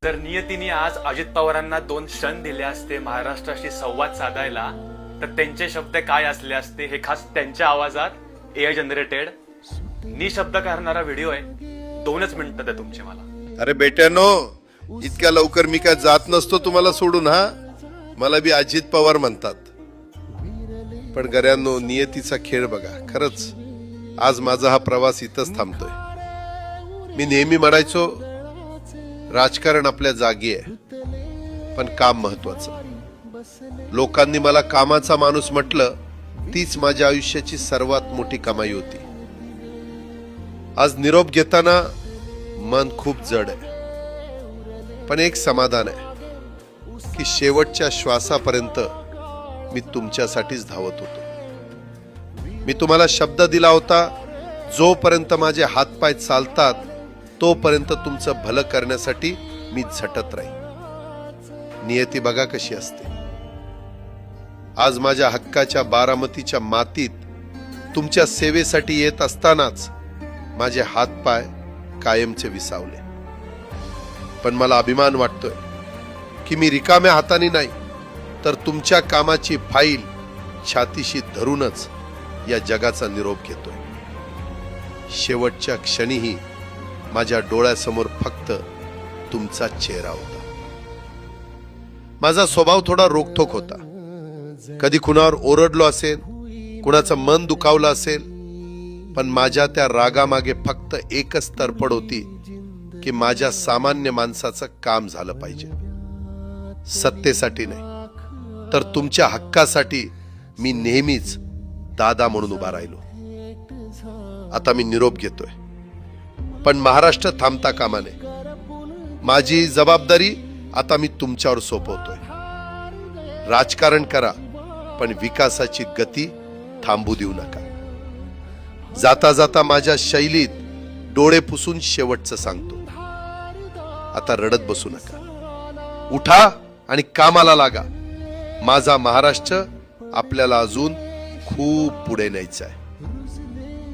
जर नियतीने आज अजित पवारांना 2 क्षण दिले असते महाराष्ट्राशी संवाद साधायला, तर त्यांचे शब्द काय असले असते हे खास त्यांच्या आवाजात एआय जनरेटेड निशब्द करणारा व्हिडिओ आहे. 2च मिनिटं द्या तुमचे मला. अरे बेट्यानो, इतक्या लवकर मी काय जात नसतो तुम्हाला सोडून. हा, मला बी अजित पवार म्हणतात. पण गऱ्यांनो, नियतीचा खेळ बघा. खरंच आज माझा हा प्रवास इथंच थांबतोय. मी नेहमी म्हणायचो राजकारण आपल्या जागी आहे, पण काम महत्वाचं. लोकांनी मला कामाचा माणूस म्हटलं, तीच माझ्या आयुष्याची सर्वात मोठी कमाई होती. आज निरोप घेताना मन खूप जड आहे, पण एक समाधान आहे की शेवटच्या श्वासापर्यंत मी तुमच्यासाठीच धावत होतो. मी तुम्हाला शब्द दिला होता, जोपर्यंत माझे हातपाय चालतात तोपर्यंत तुमचं भलं करण्यासाठी मी झटत राहीन. नियती बघा कशी असते. आज माझ्या हक्काच्या बारामतीच्या मातीत तुमच्या सेवेसाठी येत असतानाच माझे हातपाय कायमचे विसावले. पण मला अभिमान वाटतोय की मी रिकाम्या हाताने नाही, तर तुमच्या कामाची फाईल छातीशी धरूनच या जगाचा निरोप घेतोय. शेवटच्या क्षणीही माझ्या डोळ्यासमोर फक्त तुमचा चेहरा होता. माझा स्वभाव थोडा रोखठोक होता. कधी कुणावर ओरडलो असेल, कुणाचं मन दुखावलं असेल, पण माझ्या त्या रागामागे फक्त एकच तडफड होती की माझ्या सामान्य माणसाचं काम झालं पाहिजे. सत्तेसाठी नाही, तर तुमच्या हक्कासाठी मी नेहमीच दादा म्हणून उभा राहिलो. आता मी निरोप घेतोय, पण महाराष्ट्र थांबता कामा नये. माझी जबाबदारी आता मी तुमच्यावर सोपवतोय. राजकारण करा, पण विकासाची गती थांबू देऊ नका. जाता जाता माझ्या शैलीत डोळे पुसून शेवटचं सांगतो, आता रडत बसू नका. उठा आणि कामाला लागा. माझा महाराष्ट्र आपल्याला अजून खूप पुढे न्यायचा आहे.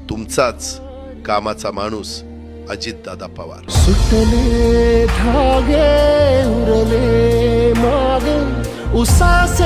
तुमचाच कामाचा माणूस अजितदादा पवार. सुटले धागे उरले माग उसासे